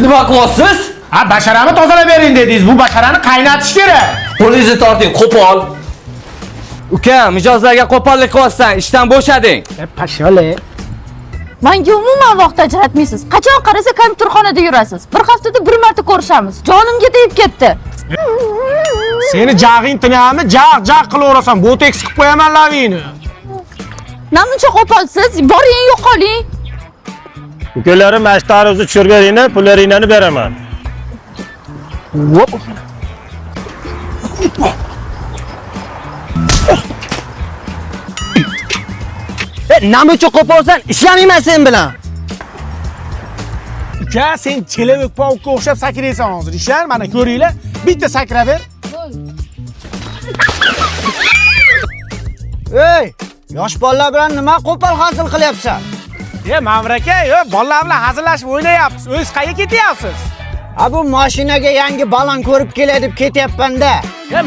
Nima qilyapsiz? Ha, basharani tozalab bering dedingiz. Bu basharani qaynatish kerak. Qo'lingizni torting, qo'pol. Uka, mijozlarga qo'pollik qilyapsan, ishdan bo'shading. Pashole. Menga umuman vaqt ajratmaysiz. Qachon qarasa kompyuterxonada yurasiz. Bir haftada bir marta ko'rishamiz. Jonimga tegib ketdi. Seni jag'ing tinami? Jag qilaverasan. Botoks qilib qo'yaman lavingni. Namuncha qo'polsiz? Boring, yo'qoling. Ukalarim mashtaringizni tushirganingni pullaringni beraman. Nima uchun qo'polsan? Ishlamayman sen bilan. Uka, sen chelevik pavukka o'xshab sakraysan hozir. Ishlar, mana ko'ringlar. Bitta sakra ber. Ey, yosh bolalar bilan nima qo'pol hazil qilyapsan? Ma'mur aka, bolalar bilan hazillashib o'ynayapsiz. O'zingiz qayerga ketyapsiz? Ha bu mashinaga yangi balon ko'rib kelay deb ketyapman-da.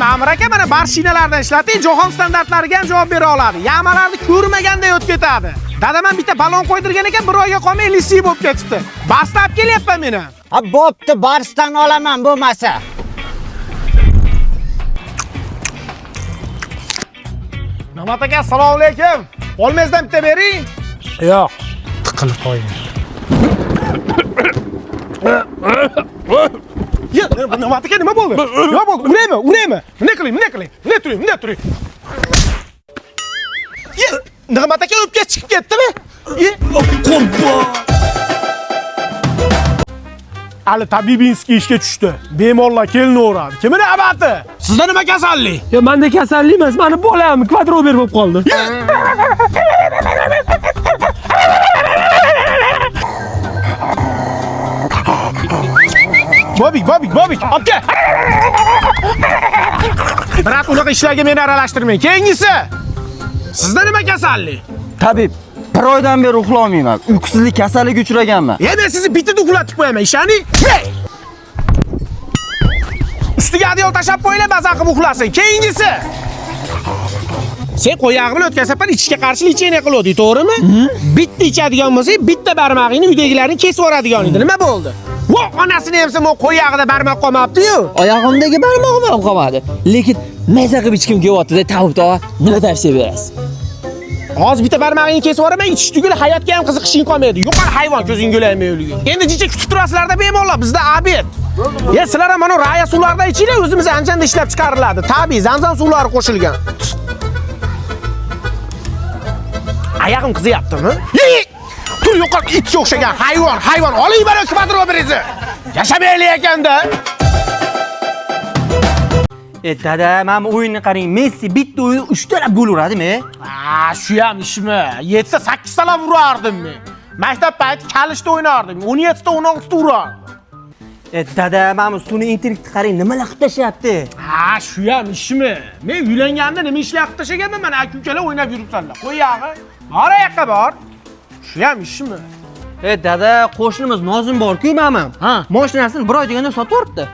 Ma'mur aka, mana barshinalardan ishlating, jahon standartlariga ham javob bera oladi. Yamalarni ko'rmaganda o'tib ketadi. Dadaman bitta balon qo'ydirgan ekan, bir oyga qolmay lisi bo'lib ketibdi. Bastab kelyapman meni. Ha bo'pti, barsdan olaman bo'lmasa. Namat aka, assalomu alaykum. Olmazdan bitta bering. Yo'q, tiqilib qo'ying. Namat aka, nima bo'ldi? Nima bo'ldi? Uraymi? Nima qiling? Nima turing? Namat aka o'pka chiqib ketdimi? Ali Tabibinskiy ishga tushdi. Bemorlar kelinaveradi. Kimning abati? Sizda nima kasallik? Menda kasallik emas, meni bolam kvadrober bo'lib qoldi. Bobik, opka. Biroq unaqa ishlarga meni aralashtirmang. Keyingisi. Sizda nima kasallik? Tabib, bir oydan beri uxlamayman. Uyqusizlik kasalligiga uchraganman. Men sizni bitta uxlatib qo'yaman, ishani. Ustiga adyol tashab qo'yinglar, bazan qilib uxlasin. Keyingisi. Sen qo'yog'i bilan o'tkazsapan ichishga qarshi lecheniya qiladi, to'g'rimi? Bitta ichadigan bo'lsang, bitta barmog'ingni uydagilarning kesib yuboradigan edi. Nima bo'ldi? Voh, onasini ham sen qo'yog'ida barmoq qolmabdi-yu. Oyog'imdagi barmog'im ham qolmadi. Lekin maza qilib ichkim kelyapti-da, Tavib tog'a. Nima tavsiya berasiz? Hozir bitta barmog'ingni kesib yuboraman, ichish tugul hayotga ham qiziqishing qolmaydi. Yo'qol hayvon ko'zingga o'laymi o'liga. Endi jicha kutib turasizlarda bemalol, bizda obed. Sizlar ham mana raya suvlarda ichinglar, o'zimiz anjanda ishlab chiqariladi. Tabiiy zamzam suvlari qo'shilgan. Ayog'im qizyaptimi? Tur yo'qol itga o'xshagan hayvon. Oling bari kvadroberni. Yashamayli ekanda. Dada, mana bu o'yinni qarang. Messi bitta o'yin 3 ta gol uradimi? Shu ham ishmi? 7-8 ta urardim men. Maktab payti kalishda o'ynardim. 17 ta 16 ta urardim. Dada, mana suni intellekt qarang, nimalar qilib tashyapti? Shu ham ishmi? Men uylanganda nima ishlar qilib tashaganman? Mana aka-ukalar o'ynab yuribsanlar. Qo'yog'i. Bor yoqqa bor. Shu ham ishmi? Dada, qo'shnimiz Nozim bor-ku, mamam. Mashinasini 1 oy deganda sotib yuboribdi.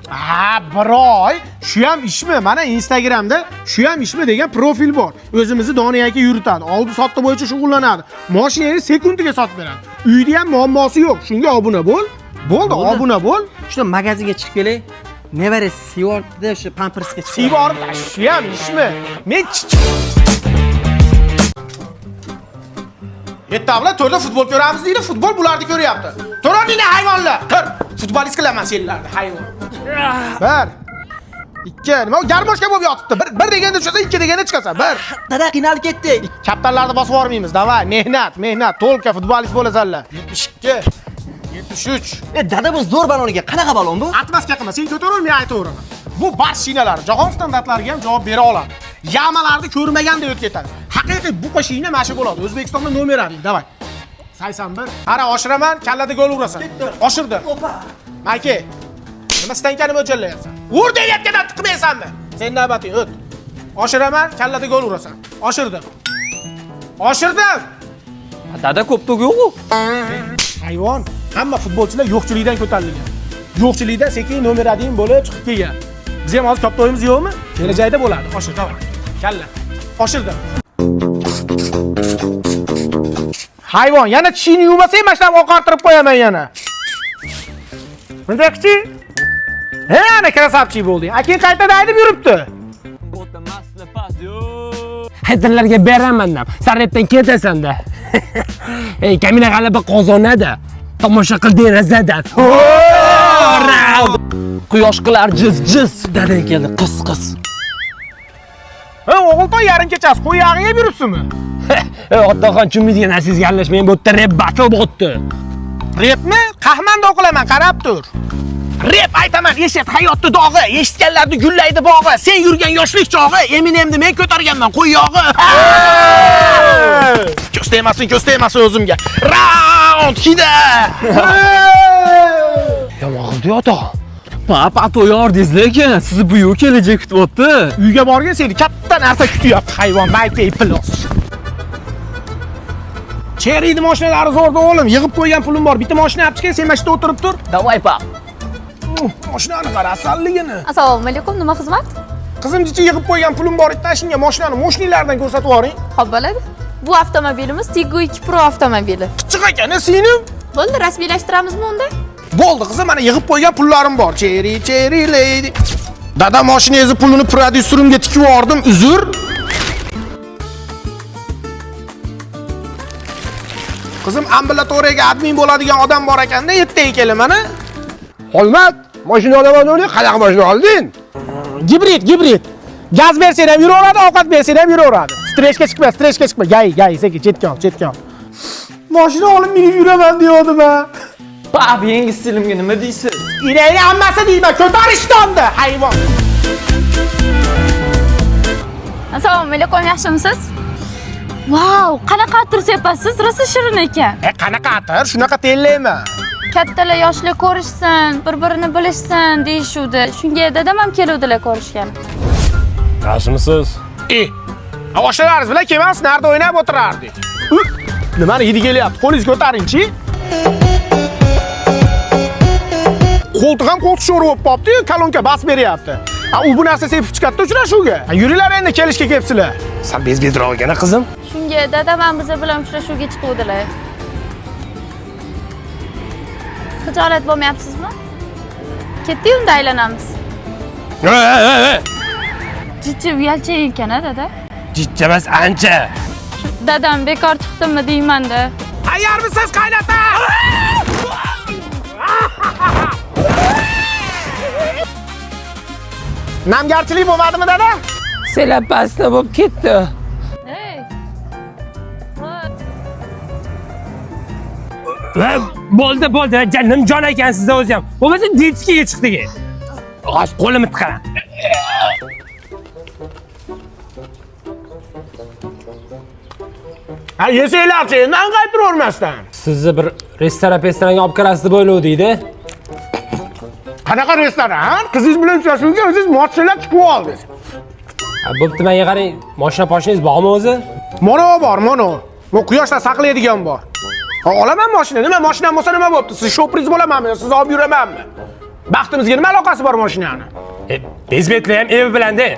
1 oy? Shu ham ishmi? Mana Instagramda shu ham ishmi degan profil bor. O'zimizni Doniy aka yuritadi. Oldi sotdi bo'yicha shug'ullanadi. Mashinani sekundiga sotib beradi. Uyda ham muammosi yo'q. Shunga obuna bo'l. Bo'ldi, obuna bo'l. Shunda magazinga chiqib kelay. Nevara Sivorda o'sha pampersga chiqib. Sivor, shu ham ishmi? Men Yettavlar to'rda futbol ko'ramiz deydi, futbol bularni ko'ryapti. To'rning hayvonlar. Tur, futbolist qilaman senlarni, hayvon. 1 2 nima garmoshka bo'lib yotibdi. Bir deganda tushsa, 2 deganda chiqasan. 1 Dada, qiynalib ketdi. Kaptanlarni bosib yormaymiz. Davay, mehnat, to'lqa futbolist bo'lasanlar. 72 73. Dada, bu zo'r baloniga qanaqa balon bu? Atmasga qilma, sen ko'tarol, men aytaveraman. Bu barshinalar jahon standartlariga ham javob bera oladi. Yamalarni ko'rmaganda o'tib ketadi. Haqiqiy bu qo'shingni mashq bo'ladi. O'zbekistonda nomer aling, davay. 81. Qara, oshiraman, kallada gol urasan. Oshirdi. Mayke. Nima stankani mo'ljallayapsan? Ur deyotgandan tiqmaysanmi? Sen navbating o't. Oshiraman, kallada gol urasan. Oshirdim. Dada, ko'p yo'q-ku. Hayvon, hamma futbolchilar yo'qchilikdan ko'tarilgan. Yo'qchilikdan sekin nomer 1 bo'lib chiqib kelgan. Biz ham hozir katta o'yinimiz yo'qmi? Kelajakda bo'ladi. Oshir, davay. Kalla. Oshirdim. Hayvon, yana tishingni yuvmasang, mashlab oqartirib qo'yaman yana. Bunday-chi? He, ana krasavchi bo'lding. Aka qaytada haydab yuribdi. Haydarlarga beraman deb. Sarayibdan ketasan-da. Ey, kamina g'alaba qozonadi. Tomosha qil derazadan. Quyosh qilar jiz dadang keldi qis. Ha, o'g'ilton yarim kechasi qo'y yog'ini yeb yuribsizmi? Ey, otaxon chumidga narsizga aralashmang, bu yerda rep battle bo'pti. Repmi? Qahmanda o'qilaman, qarab tur. Rep aytaman, eshit hayotda dog'i, eshitganlarni gullaydi bog'i. Sen yurgan yoshlik chog'i, Eminemni men ko'targanman qo'y yog'i. Ko'z tegmasin o'zimga. Round hida. Yomon qildi otaxon. Papa to'yordingiz lekin sizni buyu kelajak kutyapti. Uyga borgan seni katta narsa kutyapti, hayvon, balki plos. Cheriyni mashinalari zo'rda o'g'lim, yig'ib qo'ygan pulim bor. Bitta mashina olib chiqing, sen mashina o'tirib tur. Davay pap. Mashinani qara, asalligini. Assalomu alaykum, nima xizmat? Qizim jichi yig'ib qo'ygan pulim bor, tashinga mashinani mo'shnilardan ko'rsatib yuboring. Xo'p bo'ladi. Bu avtomobilimiz Tiggo 2 Pro avtomobili. Qichiq ekan, seni. Bo'ldi, rasmiylashtiramizmi unda? Bo'ldi qizim, mana yig'ib qo'ygan pullarim bor. Cherry lady. Dada mashinangizni pulini prodyuserimga tikib yubordim, uzr. Qizim, ambulatoriyaga admin bo'ladigan odam bor ekanda, ertaga kela mana. Olmat, mashina olaman o'yni, qanaqa mashina olding? Gibrid. Gaz bersang ham yuraveradi, ovqat bersang ham yuraveradi. Stressga chiqma. Gay, sekin chetga ol. Mashina olib minib yuraman deyodim ha. Pap, yangi stilimga nima deysiz? Irayni hammasi deyman, ko'tarishtonda, hayvon. Assalomu alaykum, yaxshimisiz? Vau, qanaqa atir sepasiz? Rosa shirin ekan. Qanaqa atir? Shunaqa tellayman. Kattalar yoshlar ko'rishsin, bir-birini bilishsin deyishuvdi. Shunga dadam ham keluvdilar ko'rishgan. Yaxshimisiz? Avoshlaringiz bilan kelmas, narda o'ynab o'tirardik. Nimani hidi kelyapti? Qo'lingizni ko'taring-chi. Qo'ltiq ham qo'ltiq sho'ri bo'lib qopti, kolonka bas beryapti. U bu narsa sepib chiqadi uchrashuvga. Yuringlar endi kelishga kelibsizlar. Sal bezbezroq ekan qizim. Shunga dadam ham biz bilan uchrashuvga chiquvdilar. Xijolat bo'lmayapsizmi? Ketdi unda aylanamiz. Jichi uyalchang ekan-a, dada? Jichcha emas, ancha. Dadam bekor chiqdimmi deyman-da. Tayyormisiz, qaynota? Namgarchilik bo'lmadimi, dada? Selab pastda bo'lib ketdi. Hey. Bo'ldi, janim jon ekan sizda o'zi ham. Bo'lmasa detskiga chiqdik. Hozir qo'limni tiqaman. Ha, yesanglarchi, endan qaytiravermasdan. Sizni bir restoranga olib kirasiz deb o'ylovdik-da. Qanaqa restoran? Qizingiz bilan uchrashuvga o'zingiz mochilar chiqib oldingiz. Bo'pti, menga qarang, mashinangiz bormi o'zi? Mono bor. Bu quyoshda saqlaydigan bor. Olaman mashina. Nima mashinam bo'lsa nima bo'pti? Siz shopringiz bo'lamanmi? Siz olib yuramanmi? Baxtimizga nima aloqasi bor mashinani? Bezbetli ham evi bilan-da.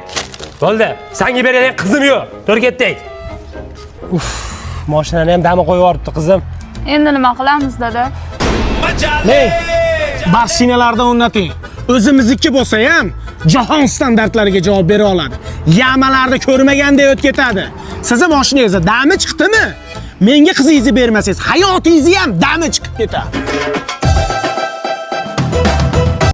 Bo'ldi, senga beradigan qizim yo'q. Tur ketdik. Mashinani ham dami qo'yib yuboribdi qizim. Endi nima qilamiz, dada? Hey, mashinalardan o'rnating. O'zimizniki bo'lsa ham jahon standartlariga javob bera oladi. Yamalarda ko'rmaganda o'tib ketadi. Sizni mashinangizda dami chiqdimi? Menga qizingizni bermasangiz, hayotingizni ham dami chiqib ketadi.